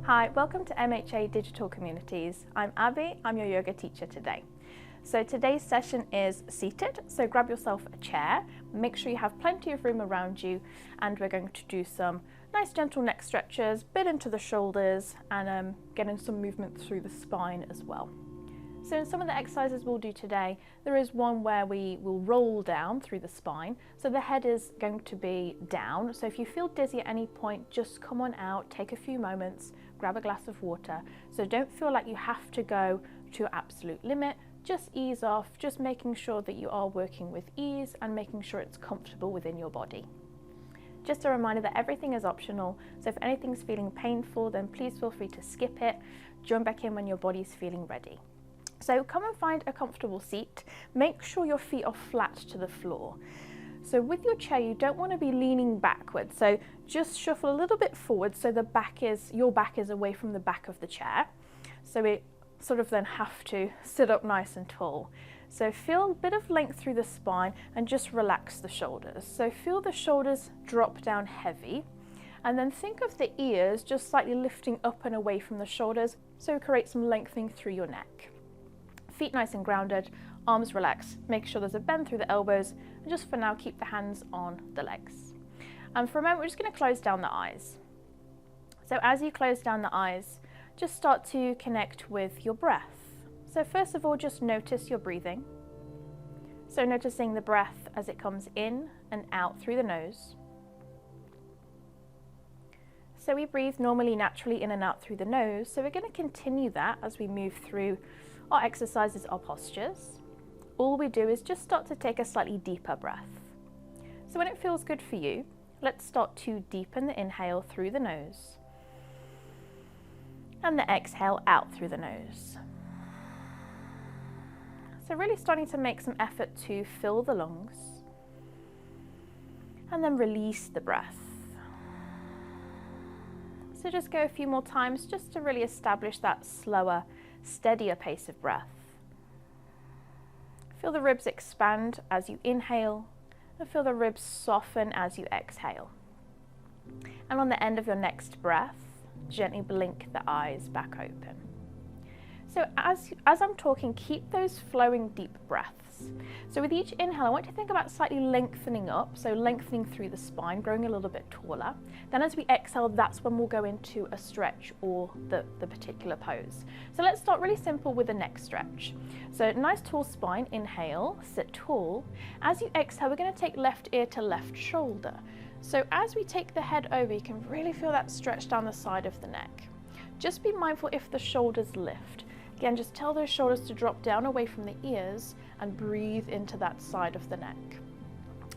Hi, welcome to MHA Digital Communities. I'm Abbie, I'm your yoga teacher today. So today's session is seated, so grab yourself a chair, make sure you have plenty of room around you, and we're going to do some nice gentle neck stretches, bit into the shoulders, and getting some movement through the spine as well. So in some of the exercises we'll do today, there is one where we will roll down through the spine. So the head is going to be down. So if you feel dizzy at any point, just come on out, take a few moments, grab a glass of water. So don't feel like you have to go to your absolute limit. Just ease off, just making sure that you are working with ease and making sure it's comfortable within your body. Just a reminder that everything is optional. So if anything's feeling painful, then please feel free to skip it. Join back in when your body's feeling ready. So come and find a comfortable seat. Make sure your feet are flat to the floor. So with your chair, you don't want to be leaning backwards. So just shuffle a little bit forward so your back is away from the back of the chair. So it sort of then have to sit up nice and tall. So feel a bit of length through the spine and just relax the shoulders. So feel the shoulders drop down heavy. And then think of the ears just slightly lifting up and away from the shoulders. So create some lengthening through your neck. Feet nice and grounded, arms relaxed, make sure there's a bend through the elbows, and just for now keep the hands on the legs. And for a moment we're just going to close down the eyes. So as you close down the eyes, just start to connect with your breath. So first of all, just notice your breathing. So noticing the breath as it comes in and out through the nose. So we breathe normally naturally in and out through the nose, so we're going to continue that as we move through our exercises, our postures. All we do is just start to take a slightly deeper breath. So when it feels good for you, let's start to deepen the inhale through the nose and the exhale out through the nose. So really starting to make some effort to fill the lungs and then release the breath. So just go a few more times just to really establish that slower, steadier pace of breath. Feel the ribs expand as you inhale and feel the ribs soften as you exhale. And on the end of your next breath, gently blink the eyes back open. So as I'm talking, keep those flowing deep breaths. So with each inhale, I want you to think about slightly lengthening up, so lengthening through the spine, growing a little bit taller. Then as we exhale, that's when we'll go into a stretch or the particular pose. So let's start really simple with the neck stretch. So nice tall spine, inhale, sit tall. As you exhale, we're going to take left ear to left shoulder. So as we take the head over, you can really feel that stretch down the side of the neck. Just be mindful if the shoulders lift. Again, just tell those shoulders to drop down away from the ears and breathe into that side of the neck.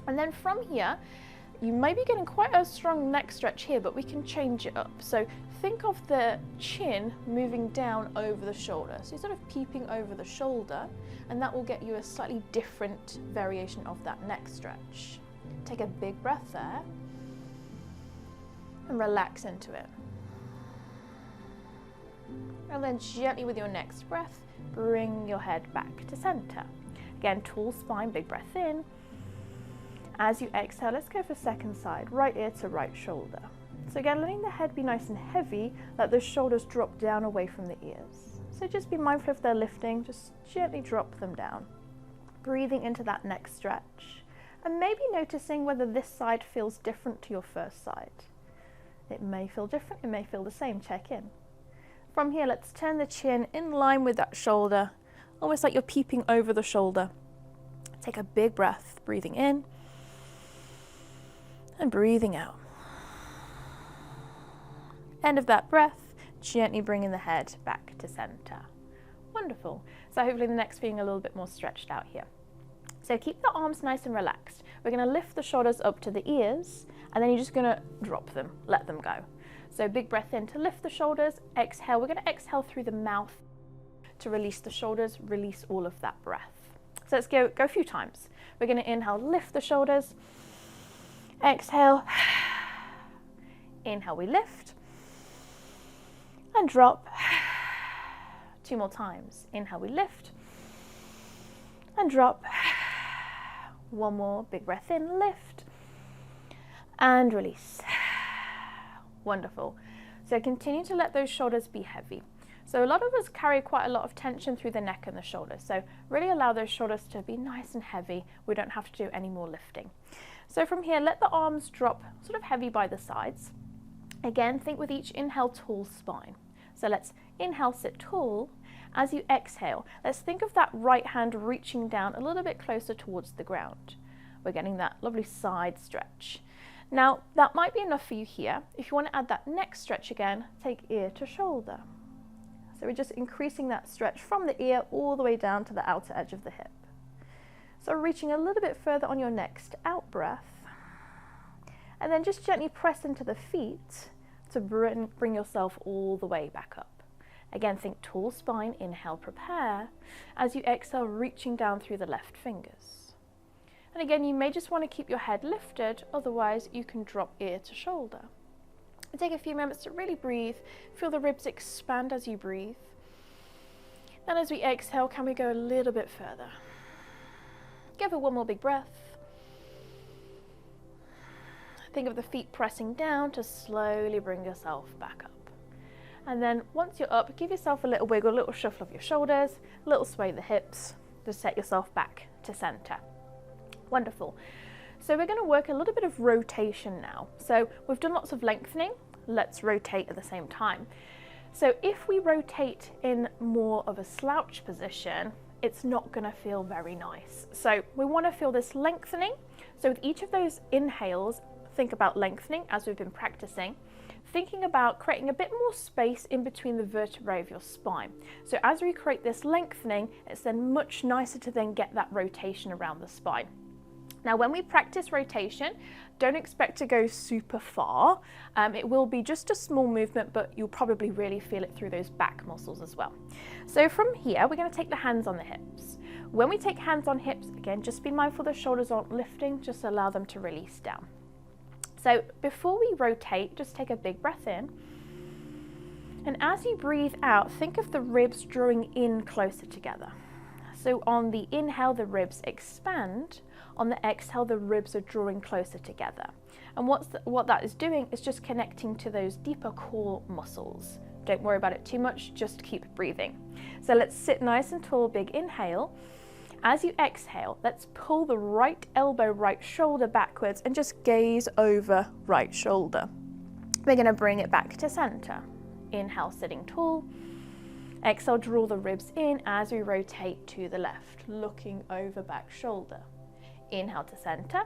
And then from here, you may be getting quite a strong neck stretch here, but we can change it up. So think of the chin moving down over the shoulder. So you're sort of peeping over the shoulder, and that will get you a slightly different variation of that neck stretch. Take a big breath there and relax into it. And then gently with your next breath, bring your head back to center. Again, tall spine, big breath in. As you exhale, let's go for second side, right ear to right shoulder. So again, letting the head be nice and heavy, let the shoulders drop down away from the ears. So just be mindful if they're lifting, just gently drop them down. Breathing into that next stretch. And maybe noticing whether this side feels different to your first side. It may feel different, it may feel the same, check in. From here, let's turn the chin in line with that shoulder, almost like you're peeping over the shoulder. Take a big breath, breathing in and breathing out. End of that breath, gently bringing the head back to center. Wonderful. So hopefully the neck's being a little bit more stretched out here. So keep the arms nice and relaxed. We're going to lift the shoulders up to the ears, and then you're just going to drop them, let them go. So big breath in to lift the shoulders, exhale. We're going to exhale through the mouth to release the shoulders, release all of that breath. So let's go a few times. We're going to inhale, lift the shoulders, exhale, inhale, we lift, and drop. 2 more times. Inhale, we lift, and drop. 1 more, big breath in, lift, and release. Wonderful. So continue to let those shoulders be heavy. So a lot of us carry quite a lot of tension through the neck and the shoulders. So really allow those shoulders to be nice and heavy. We don't have to do any more lifting. So from here, let the arms drop sort of heavy by the sides. Again, think with each inhale, tall spine. So let's inhale, sit tall. As you exhale, let's think of that right hand reaching down a little bit closer towards the ground. We're getting that lovely side stretch. Now, that might be enough for you here. If you want to add that neck stretch again, take ear to shoulder. So we're just increasing that stretch from the ear all the way down to the outer edge of the hip. So reaching a little bit further on your next out breath. And then just gently press into the feet to bring yourself all the way back up. Again, think tall spine, inhale, prepare. As you exhale, reaching down through the left fingers. And again, you may just want to keep your head lifted, otherwise you can drop ear to shoulder. And take a few moments to really breathe. Feel the ribs expand as you breathe. And as we exhale, can we go a little bit further? Give it one more big breath. Think of the feet pressing down to slowly bring yourself back up. And then once you're up, give yourself a little wiggle, a little shuffle of your shoulders, a little sway of the hips, just set yourself back to center. Wonderful. So we're going to work a little bit of rotation now. So we've done lots of lengthening. Let's rotate at the same time. So if we rotate in more of a slouch position, it's not going to feel very nice. So we want to feel this lengthening. So with each of those inhales, think about lengthening as we've been practicing, thinking about creating a bit more space in between the vertebrae of your spine. So as we create this lengthening, it's then much nicer to then get that rotation around the spine. Now, when we practice rotation, don't expect to go super far. It will be just a small movement, but you'll probably really feel it through those back muscles as well. So from here, we're going to take the hands on the hips. When we take hands on hips, again, just be mindful the shoulders aren't lifting, just allow them to release down. So before we rotate, just take a big breath in. And as you breathe out, think of the ribs drawing in closer together. So on the inhale, the ribs expand. On the exhale, the ribs are drawing closer together. And what that is doing is just connecting to those deeper core muscles. Don't worry about it too much, just keep breathing. So let's sit nice and tall, big inhale. As you exhale, let's pull the right elbow, right shoulder backwards and just gaze over right shoulder. We're going to bring it back to center. Inhale, sitting tall. Exhale, draw the ribs in as we rotate to the left, looking over back shoulder. Inhale to center.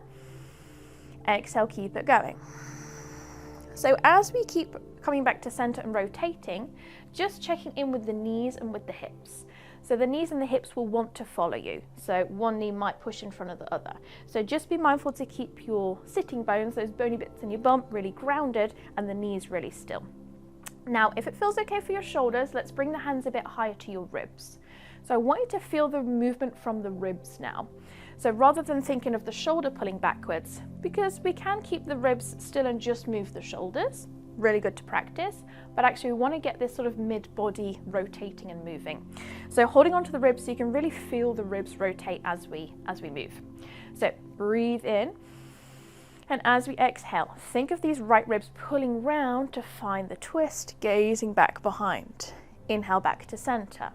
Exhale, keep it going. So as we keep coming back to center and rotating, just checking in with the knees and with the hips. So the knees and the hips will want to follow you. So one knee might push in front of the other. So just be mindful to keep your sitting bones, those bony bits in your bum, really grounded and the knees really still. Now, if it feels okay for your shoulders, let's bring the hands a bit higher to your ribs. So I want you to feel the movement from the ribs now. So rather than thinking of the shoulder pulling backwards, because we can keep the ribs still and just move the shoulders, really good to practice, but actually we want to get this sort of mid-body rotating and moving. So holding onto the ribs so you can really feel the ribs rotate as we move. So breathe in, and as we exhale, think of these right ribs pulling round to find the twist, gazing back behind. Inhale back to center.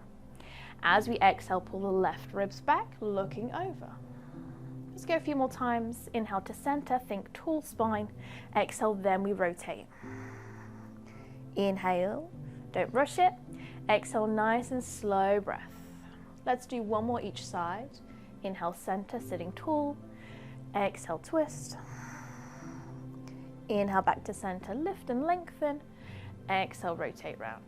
As we exhale, pull the left ribs back, looking over. Let's go a few more times. Inhale to center, think tall spine. Exhale, then we rotate. Inhale, don't rush it. Exhale, nice and slow breath. Let's do one more each side. Inhale, center, sitting tall. Exhale, twist. Inhale, back to center, lift and lengthen. Exhale, rotate round.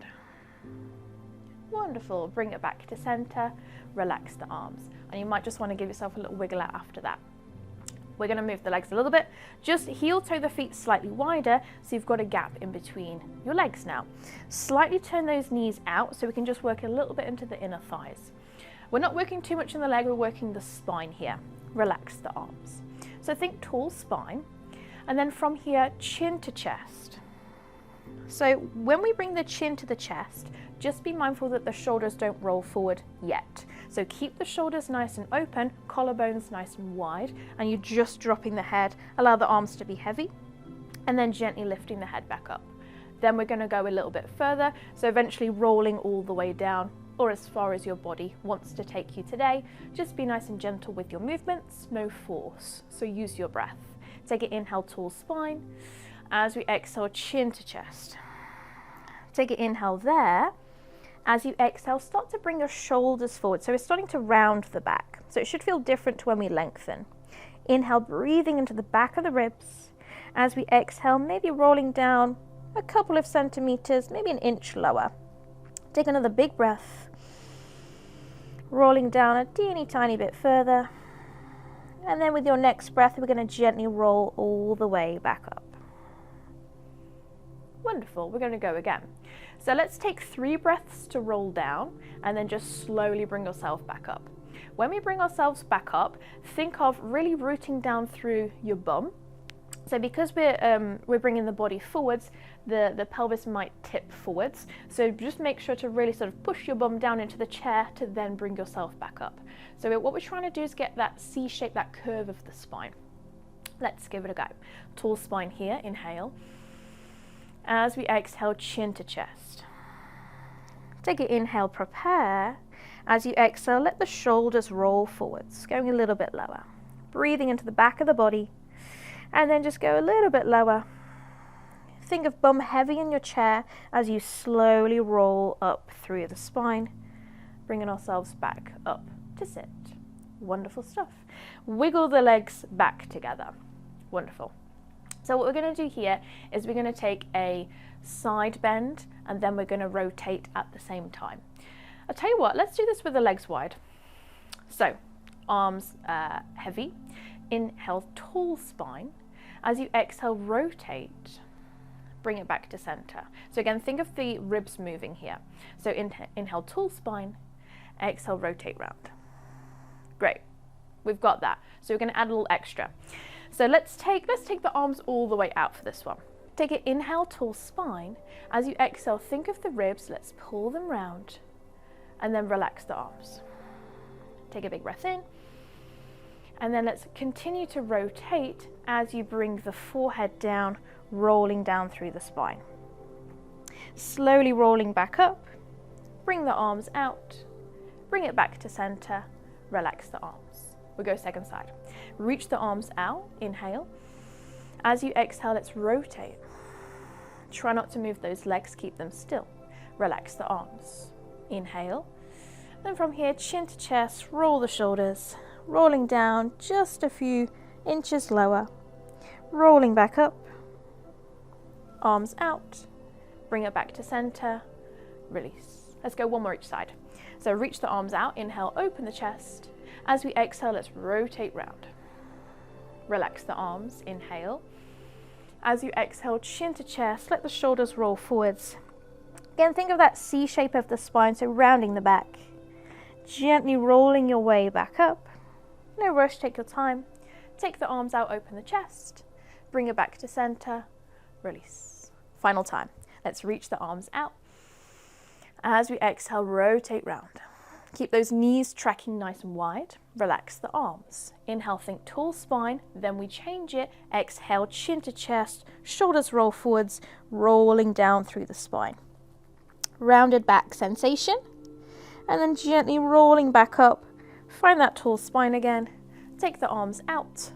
Wonderful, bring it back to center, relax the arms. And you might just want to give yourself a little wiggle out after that. We're going to move the legs a little bit. Just heel toe the feet slightly wider so you've got a gap in between your legs now. Slightly turn those knees out so we can just work a little bit into the inner thighs. We're not working too much in the leg, we're working the spine here. Relax the arms. So think tall spine, and then from here, chin to chest. So when we bring the chin to the chest, just be mindful that the shoulders don't roll forward yet. So keep the shoulders nice and open, collarbones nice and wide, and you're just dropping the head. Allow the arms to be heavy, and then gently lifting the head back up. Then we're going to go a little bit further, so eventually rolling all the way down, or as far as your body wants to take you today. Just be nice and gentle with your movements, no force, so use your breath. Take an inhale, tall spine. As we exhale, chin to chest. Take an inhale there. As you exhale, start to bring your shoulders forward, so we're starting to round the back, so it should feel different to when we lengthen. Inhale, breathing into the back of the ribs. As we exhale, maybe rolling down a couple of centimeters, maybe an inch lower. Take another big breath, rolling down a teeny tiny bit further, and then with your next breath we're going to gently roll all the way back up. Wonderful, we're going to go again. So let's take 3 breaths to roll down and then just slowly bring yourself back up. When we bring ourselves back up, think of really rooting down through your bum. So because we're bringing the body forwards, the pelvis might tip forwards. So just make sure to really sort of push your bum down into the chair to then bring yourself back up. So what we're trying to do is get that C shape, that curve of the spine. Let's give it a go. Tall spine here, inhale. As we exhale, chin to chest. Take an inhale, prepare. As you exhale, let the shoulders roll forwards, going a little bit lower. Breathing into the back of the body. And then just go a little bit lower. Think of bum heavy in your chair as you slowly roll up through the spine, bringing ourselves back up to sit. Wonderful stuff. Wiggle the legs back together. Wonderful. So what we're going to do here is we're going to take a side bend and then we're going to rotate at the same time. I'll tell you what, let's do this with the legs wide. So arms heavy. Inhale, tall spine. As you exhale, rotate. Bring it back to center. So again, think of the ribs moving here. So inhale, tall spine. Exhale, rotate round. Great. We've got that. So we're going to add a little extra. So let's take the arms all the way out for this one. Take an inhale, tall spine. As you exhale, think of the ribs. Let's pull them round and then relax the arms. Take a big breath in. And then let's continue to rotate as you bring the forehead down, rolling down through the spine. Slowly rolling back up, bring the arms out, bring it back to center, relax the arms. We'll go second side. Reach the arms out, inhale. As you exhale, let's rotate. Try not to move those legs, keep them still. Relax the arms. Inhale. Then from here, chin to chest, roll the shoulders. Rolling down just a few inches lower, rolling back up, arms out, bring it back to center, release. Let's go one more each side. So reach the arms out, inhale, open the chest. As we exhale, let's rotate round. Relax the arms, inhale. As you exhale, chin to chest, let the shoulders roll forwards. Again, think of that C shape of the spine, so rounding the back. Gently rolling your way back up. No rush, take your time. Take the arms out, open the chest. Bring it back to center, release. Final time. Let's reach the arms out. As we exhale, rotate round. Keep those knees tracking nice and wide. Relax the arms. Inhale, think tall spine. Then we change it. Exhale, chin to chest. Shoulders roll forwards, rolling down through the spine. Rounded back sensation. And then gently rolling back up. Find that tall spine again. Take the arms out.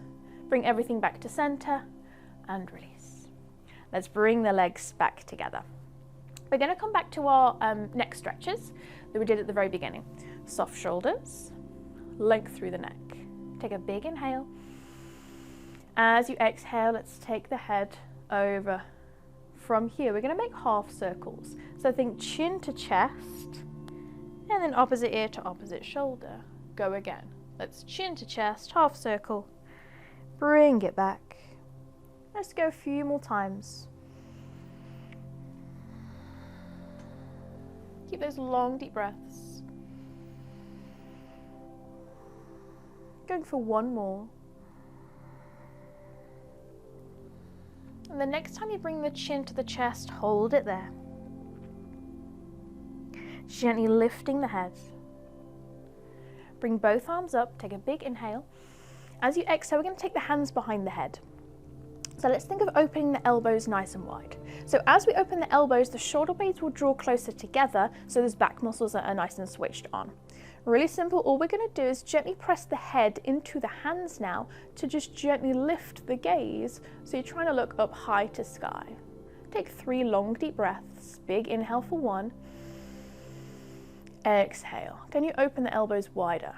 Bring everything back to center and release. Let's bring the legs back together. We're going to come back to our neck stretches that we did at the very beginning. Soft shoulders, length through the neck. Take a big inhale. As you exhale, let's take the head over. From here, we're going to make half circles. So think chin to chest, and then opposite ear to opposite shoulder. Go again. Let's chin to chest, half circle. Bring it back. Let's go a few more times. Keep those long, deep breaths. Going for one more. And the next time you bring the chin to the chest, hold it there. Gently lifting the head. Bring both arms up, take a big inhale. As you exhale, we're going to take the hands behind the head. So let's think of opening the elbows nice and wide. So as we open the elbows, the shoulder blades will draw closer together, so those back muscles are nice and switched on. Really simple. All we're going to do is gently press the head into the hands now to just gently lift the gaze. So you're trying to look up high to sky. Take 3 long deep breaths. Big inhale for 1. Exhale. Can you open the elbows wider?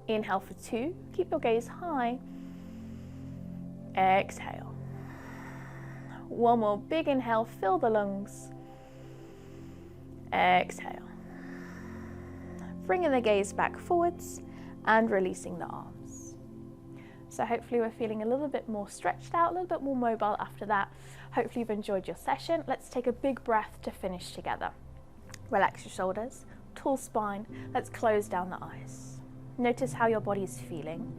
Inhale for 2. Keep your gaze high. Exhale. One more big inhale, fill the lungs. Exhale. Bringing the gaze back forwards and releasing the arms. So hopefully we're feeling a little bit more stretched out, a little bit more mobile after that. Hopefully you've enjoyed your session. Let's take a big breath to finish together. Relax your shoulders, tall spine. Let's close down the eyes. Notice how your body is feeling.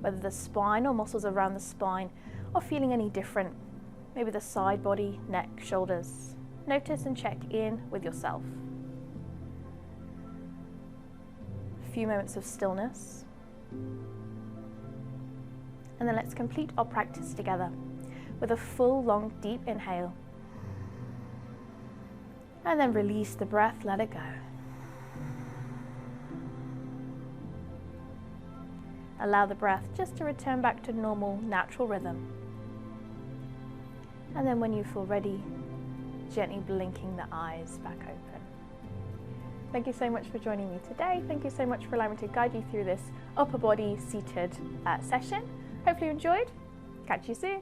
Whether the spine or muscles around the spine are feeling any different. Maybe the side body, neck, shoulders. Notice and check in with yourself. A few moments of stillness. And then let's complete our practice together with a full, long, deep inhale. And then release the breath, let it go. Allow the breath just to return back to normal, natural rhythm. And then when you feel ready, gently blinking the eyes back open. Thank you so much for joining me today. Thank you so much for allowing me to guide you through this upper body seated session. Hopefully you enjoyed. Catch you soon.